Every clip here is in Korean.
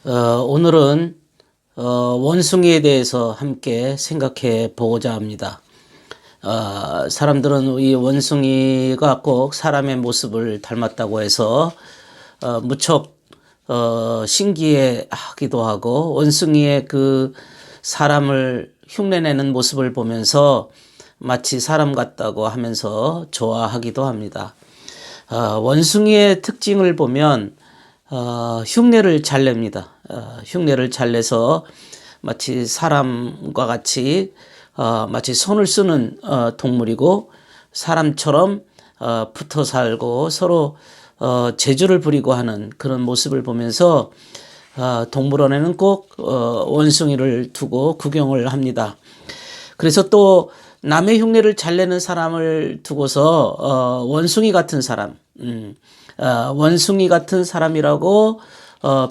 오늘은 원숭이에 대해서 함께 생각해 보고자 합니다. 사람들은 이 원숭이가 꼭 사람의 모습을 닮았다고 해서 무척 신기해 하기도 하고, 원숭이의 그 사람을 흉내내는 모습을 보면서 마치 사람 같다고 하면서 좋아하기도 합니다. 원숭이의 특징을 보면 흉내를 잘 냅니다. 흉내를 잘 내서 마치 사람과 같이 마치 손을 쓰는 동물이고, 사람처럼 붙어 살고 서로 재주를 부리고 하는 그런 모습을 보면서 동물원에는 꼭 원숭이를 두고 구경을 합니다. 그래서 또 남의 흉내를 잘 내는 사람을 두고서 원숭이 같은 사람, 원숭이 같은 사람이라고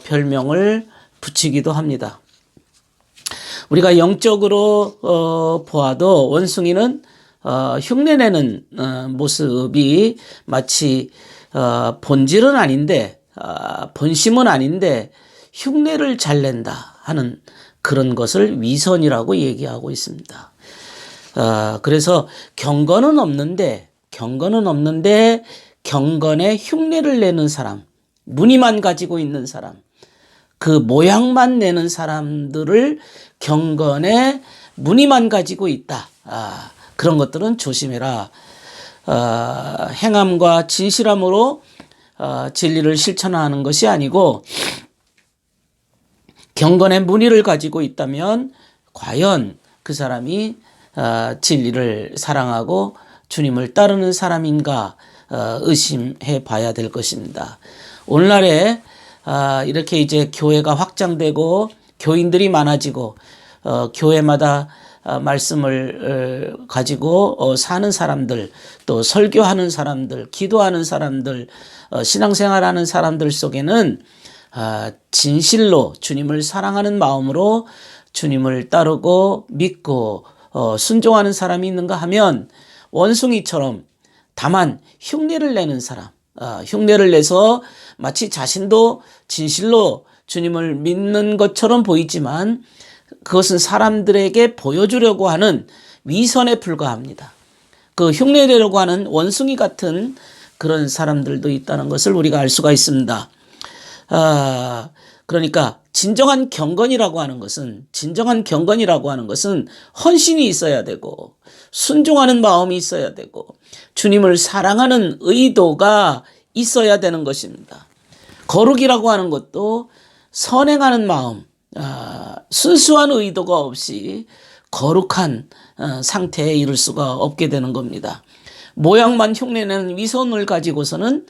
별명을 붙이기도 합니다. 우리가 영적으로 보아도 원숭이는 흉내내는 모습이 마치 본질은 아닌데, 본심은 아닌데 흉내를 잘 낸다 하는 그런 것을 위선이라고 얘기하고 있습니다. 그래서 경건은 없는데 경건에 흉내를 내는 사람, 무늬만 가지고 있는 사람, 그 모양만 내는 사람들을 경건에 무늬만 가지고 있다. 그런 것들은 조심해라. 행함과 진실함으로 진리를 실천하는 것이 아니고, 경건의 무늬를 가지고 있다면 과연 그 사람이 진리를 사랑하고 주님을 따르는 사람인가 의심해 봐야 될 것입니다. 오늘날에 이렇게 이제 교회가 확장되고 교인들이 많아지고 교회마다 말씀을 가지고 사는 사람들, 또 설교하는 사람들, 기도하는 사람들, 신앙생활하는 사람들 속에는 진실로 주님을 사랑하는 마음으로 주님을 따르고 믿고 순종하는 사람이 있는가 하면, 원숭이처럼 다만 흉내를 내는 사람, 흉내를 내서 마치 자신도 진실로 주님을 믿는 것처럼 보이지만 그것은 사람들에게 보여주려고 하는 위선에 불과합니다. 그 흉내내려고 하는 원숭이 같은 그런 사람들도 있다는 것을 우리가 알 수가 있습니다. 그러니까 진정한 경건이라고 하는 것은 헌신이 있어야 되고, 순종하는 마음이 있어야 되고, 주님을 사랑하는 의도가 있어야 되는 것입니다. 거룩이라고 하는 것도 선행하는 마음, 순수한 의도가 없이 거룩한 상태에 이를 수가 없게 되는 겁니다. 모양만 흉내내는 위선을 가지고서는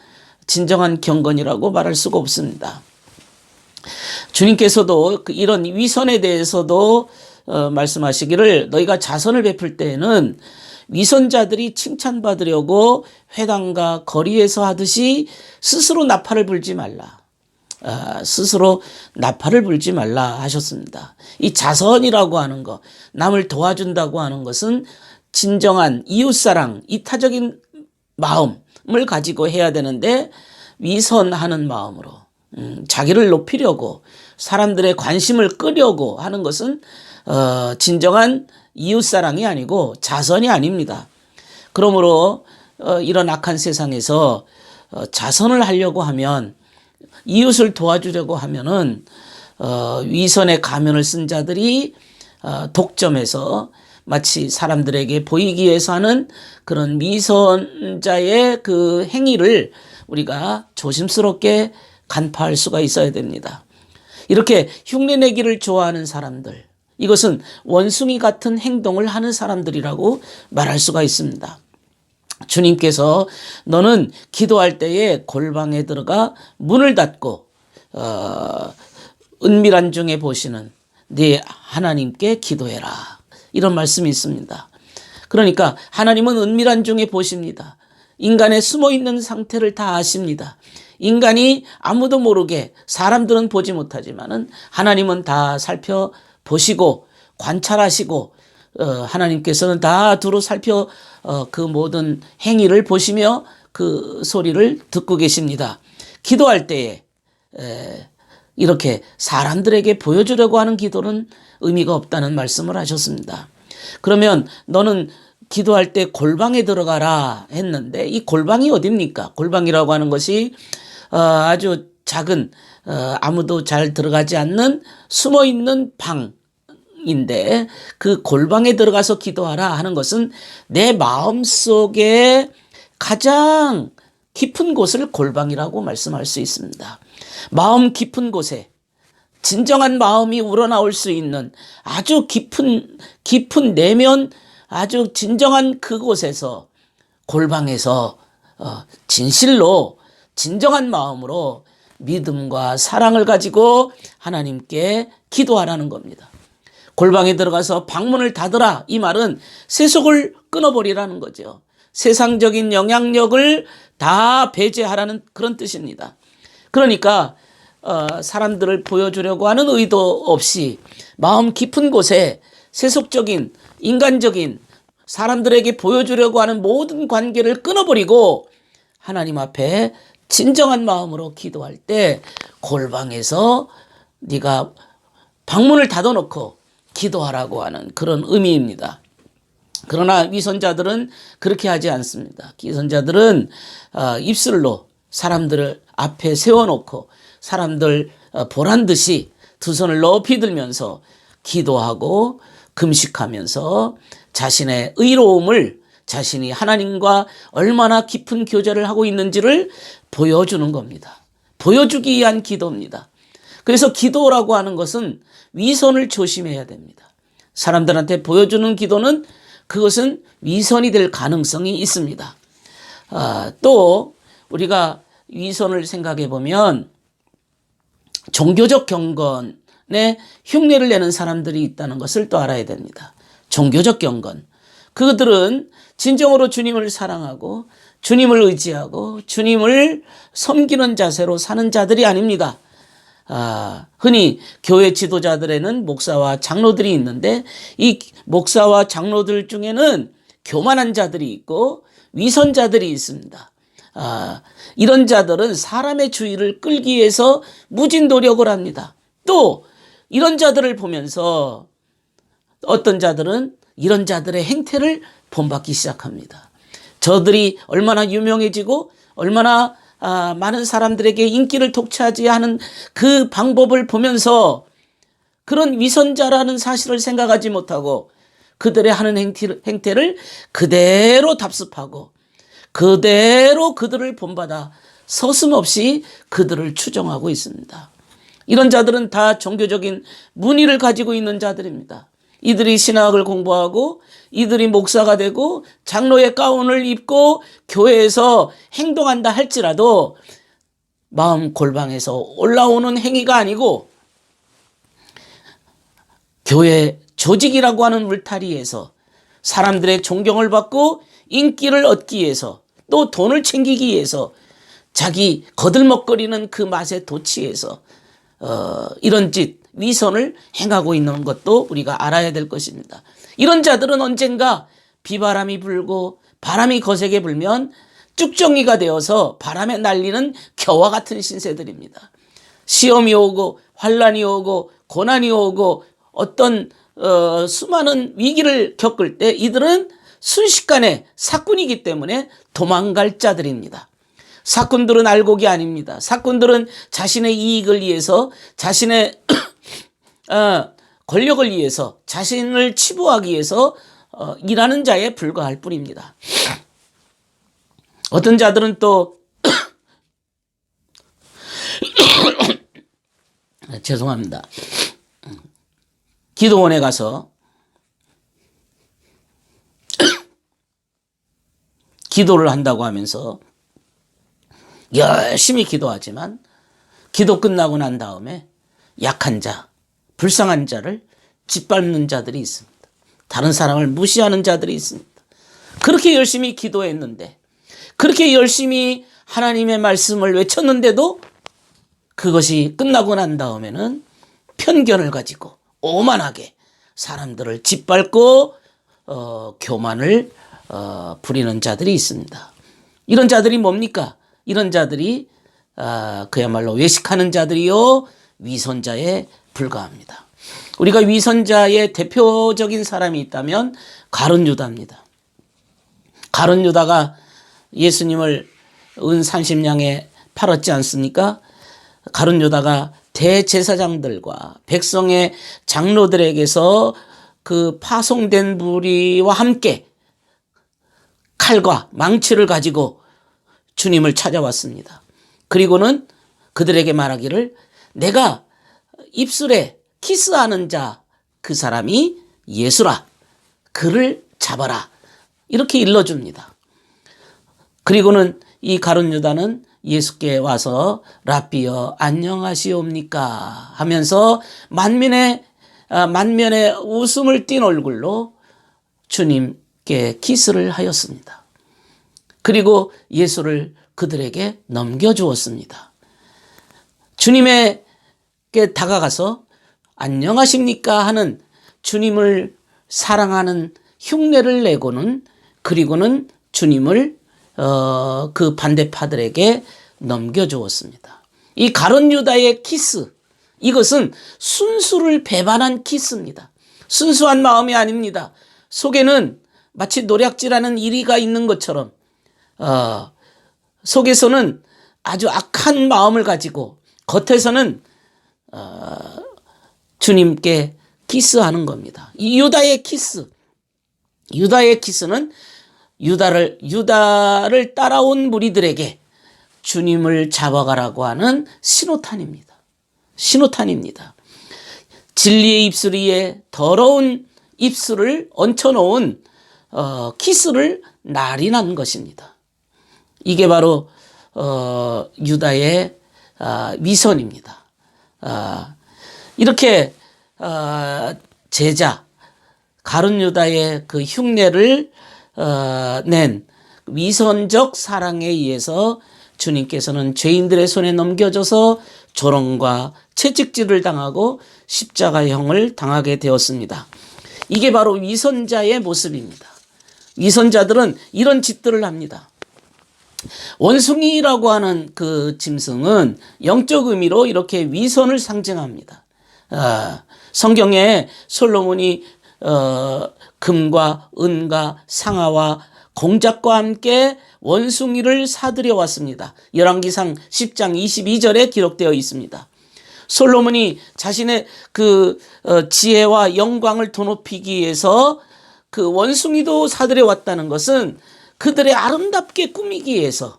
진정한 경건이라고 말할 수가 없습니다. 주님께서도 이런 위선에 대해서도 말씀하시기를, 너희가 자선을 베풀 때에는 위선자들이 칭찬받으려고 회당과 거리에서 하듯이 스스로 나팔을 불지 말라. 스스로 나팔을 불지 말라 하셨습니다. 이 자선이라고 하는 것, 남을 도와준다고 하는 것은 진정한 이웃사랑, 이타적인 마음을 가지고 해야 되는데, 위선하는 마음으로 자기를 높이려고 사람들의 관심을 끄려고 하는 것은 진정한 이웃사랑이 아니고 자선이 아닙니다. 그러므로 이런 악한 세상에서 자선을 하려고 하면, 이웃을 도와주려고 하면은 위선의 가면을 쓴 자들이 독점해서 마치 사람들에게 보이기 위해서 하는 그런 위선자의 그 행위를 우리가 조심스럽게 간파할 수가 있어야 됩니다. 이렇게 흉내내기를 좋아하는 사람들, 이것은 원숭이 같은 행동을 하는 사람들이라고 말할 수가 있습니다. 주님께서 너는 기도할 때에 골방에 들어가 문을 닫고 은밀한 중에 보시는 네 하나님께 기도해라, 이런 말씀이 있습니다. 그러니까 하나님은 은밀한 중에 보십니다. 인간의 숨어있는 상태를 다 아십니다. 인간이 아무도 모르게, 사람들은 보지 못하지만은 하나님은 다 살펴보시고 관찰하시고, 하나님께서는 다 두루 살펴 그 모든 행위를 보시며 그 소리를 듣고 계십니다. 기도할 때에 이렇게 사람들에게 보여주려고 하는 기도는 의미가 없다는 말씀을 하셨습니다. 그러면 너는 기도할 때 골방에 들어가라 했는데 이 골방이 어딥니까? 골방이라고 하는 것이 아주 작은 아무도 잘 들어가지 않는 숨어있는 방인데 그 골방에 들어가서 기도하라 하는 것은 내 마음속에 가장 깊은 곳을 골방이라고 말씀할 수 있습니다. 마음 깊은 곳에 진정한 마음이 우러나올 수 있는 아주 깊은 내면 아주 진정한 그곳에서 골방에서 진실로 진정한 마음으로 믿음과 사랑을 가지고 하나님께 기도하라는 겁니다. 골방에 들어가서 방문을 닫으라 이 말은 세속을 끊어버리라는 거죠. 세상적인 영향력을 다 배제하라는 그런 뜻입니다. 그러니까 사람들을 보여주려고 하는 의도 없이 마음 깊은 곳에 세속적인 인간적인 사람들에게 보여주려고 하는 모든 관계를 끊어버리고 하나님 앞에 진정한 마음으로 기도할 때 골방에서 네가 방문을 닫아놓고 기도하라고 하는 그런 의미입니다. 그러나 위선자들은 그렇게 하지 않습니다. 위선자들은 입술로 사람들을 앞에 세워놓고 사람들 보란 듯이 두 손을 높이 들면서 기도하고 금식하면서 자신의 의로움을 자신이 하나님과 얼마나 깊은 교제를 하고 있는지를 보여주는 겁니다. 보여주기 위한 기도입니다. 그래서 기도라고 하는 것은 위선을 조심해야 됩니다. 사람들한테 보여주는 기도는 그것은 위선이 될 가능성이 있습니다. 또 우리가 위선을 생각해 보면 종교적 경건에 흉내를 내는 사람들이 있다는 것을 또 알아야 됩니다. 종교적 경건. 그들은 진정으로 주님을 사랑하고 주님을 의지하고 주님을 섬기는 자세로 사는 자들이 아닙니다. 흔히 교회 지도자들에는 목사와 장로들이 있는데 이 목사와 장로들 중에는 교만한 자들이 있고 위선자들이 있습니다. 이런 자들은 사람의 주의를 끌기 위해서 무진 노력을 합니다. 또 이런 자들을 보면서 어떤 자들은 이런 자들의 행태를 본받기 시작합니다. 저들이 얼마나 유명해지고 얼마나 많은 사람들에게 인기를 독차지하는 그 방법을 보면서 그런 위선자라는 사실을 생각하지 못하고 그들의 하는 행태를 그대로 답습하고 그대로 그들을 본받아 서슴없이 그들을 추종하고 있습니다. 이런 자들은 다 종교적인 문의를 가지고 있는 자들입니다. 이들이 신학을 공부하고 이들이 목사가 되고 장로의 가운을 입고 교회에서 행동한다 할지라도 마음 골방에서 올라오는 행위가 아니고 교회 조직이라고 하는 울타리에서 사람들의 존경을 받고 인기를 얻기 위해서 또 돈을 챙기기 위해서 자기 거들먹거리는 그 맛에 도취해서 이런 짓 위선을 행하고 있는 것도 우리가 알아야 될 것입니다. 이런 자들은 언젠가 비바람이 불고 바람이 거세게 불면 쭉정이가 되어서 바람에 날리는 겨와 같은 신세들입니다. 시험이 오고 환란이 오고 고난이 오고 어떤 수많은 위기를 겪을 때 이들은 순식간에 사꾼이기 때문에 도망갈 자들입니다. 사꾼들은 알곡이 아닙니다. 사꾼들은 자신의 이익을 위해서 자신의 권력을 위해서 자신을 치부하기 위해서 일하는 자에 불과할 뿐입니다. 어떤 자들은 또 죄송합니다. 기도원에 가서 기도를 한다고 하면서 열심히 기도하지만 기도 끝나고 난 다음에 약한 자, 불쌍한 자를 짓밟는 자들이 있습니다. 다른 사람을 무시하는 자들이 있습니다. 그렇게 열심히 기도했는데 그렇게 열심히 하나님의 말씀을 외쳤는데도 그것이 끝나고 난 다음에는 편견을 가지고 오만하게 사람들을 짓밟고 교만을 부리는 자들이 있습니다. 이런 자들이 뭡니까? 이런 자들이 그야말로 외식하는 자들이요 위선자에 불과합니다. 우리가 위선자의 대표적인 사람이 있다면 가룟 유다입니다. 가룟 유다가 예수님을 은 30냥에 팔았지 않습니까? 가룟 유다가 대제사장들과 백성의 장로들에게서 그 파송된 무리와 함께 칼과 망치를 가지고 주님을 찾아왔습니다. 그리고는 그들에게 말하기를 내가 입술에 키스하는 자 그 사람이 예수라. 그를 잡아라. 이렇게 일러줍니다. 그리고는 이 가룟 유다는 예수께 와서 랍비여 안녕하시옵니까 하면서 만면에 웃음을 띤 얼굴로 주님께 키스를 하였습니다. 그리고 예수를 그들에게 넘겨주었습니다. 주님에게 다가가서 안녕하십니까 하는 주님을 사랑하는 흉내를 내고는 그리고는 주님을 그 반대파들에게 넘겨주었습니다. 이 가룟 유다의 키스, 이것은 순수를 배반한 키스입니다. 순수한 마음이 아닙니다. 속에는 마치 노략질하는 이리가 있는 것처럼 속에서는 아주 악한 마음을 가지고 겉에서는 주님께 키스하는 겁니다. 이 유다의 키스는 유다를 따라온 무리들에게 주님을 잡아가라고 하는 신호탄입니다. 진리의 입술 위에 더러운 입술을 얹혀놓은 키스를 날인한 것입니다. 이게 바로 유다의 위선입니다. 이렇게 제자 가룟 유다의 그 흉내를 낸 위선적 사랑에 의해서 주님께서는 죄인들의 손에 넘겨져서 조롱과 채찍질을 당하고 십자가형을 당하게 되었습니다. 이게 바로 위선자의 모습입니다. 위선자들은 이런 짓들을 합니다. 원숭이라고 하는 그 짐승은 영적 의미로 이렇게 위선을 상징합니다. 성경에 솔로몬이 금과 은과 상아와 공작과 함께 원숭이를 사들여 왔습니다. 열왕기상 10장 22절에 기록되어 있습니다. 솔로몬이 자신의 그 지혜와 영광을 도높이기 위해서 그 원숭이도 사들여 왔다는 것은 그들의 아름답게 꾸미기 위해서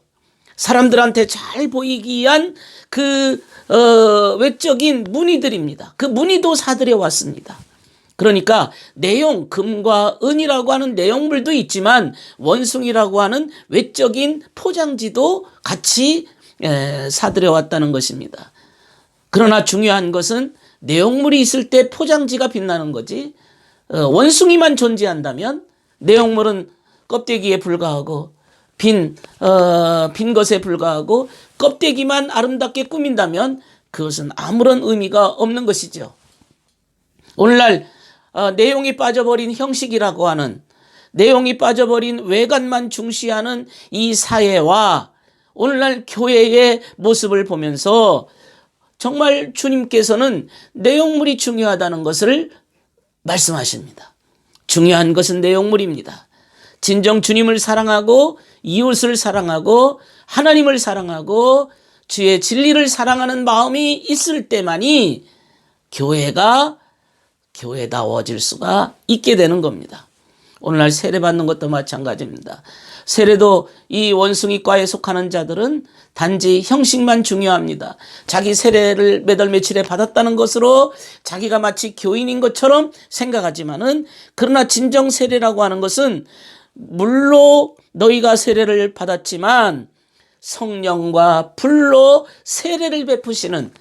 사람들한테 잘 보이기 위한 그 외적인 무늬들입니다. 그 무늬도 사들여 왔습니다. 그러니까 내용, 금과 은이라고 하는 내용물도 있지만 원숭이라고 하는 외적인 포장지도 같이 사들여 왔다는 것입니다. 그러나 중요한 것은 내용물이 있을 때 포장지가 빛나는 거지, 원숭이만 존재한다면 내용물은 껍데기에 불과하고 빈 것에 불과하고 껍데기만 아름답게 꾸민다면 그것은 아무런 의미가 없는 것이죠. 오늘날 내용이 빠져버린 형식이라고 하는, 내용이 빠져버린 외관만 중시하는 이 사회와 오늘날 교회의 모습을 보면서 정말 주님께서는 내용물이 중요하다는 것을 말씀하십니다. 중요한 것은 내용물입니다. 진정 주님을 사랑하고 이웃을 사랑하고 하나님을 사랑하고 주의 진리를 사랑하는 마음이 있을 때만이 교회가 교회다워질 수가 있게 되는 겁니다. 오늘날 세례받는 것도 마찬가지입니다. 세례도 이 원숭이과에 속하는 자들은 단지 형식만 중요합니다. 자기 세례를 몇 월 며칠에 받았다는 것으로 자기가 마치 교인인 것처럼 생각하지만은, 그러나 진정 세례라고 하는 것은 물로 너희가 세례를 받았지만 성령과 불로 세례를 베푸시는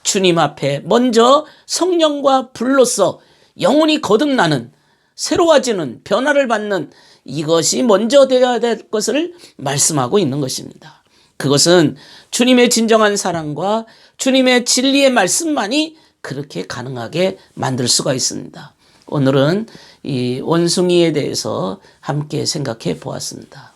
주님 앞에 먼저 성령과 불로서 영혼이 거듭나는, 새로워지는, 변화를 받는 이것이 먼저 되어야 될 것을 말씀하고 있는 것입니다. 그것은 주님의 진정한 사랑과 주님의 진리의 말씀만이 그렇게 가능하게 만들 수가 있습니다. 오늘은 이 원숭이에 대해서 함께 생각해 보았습니다.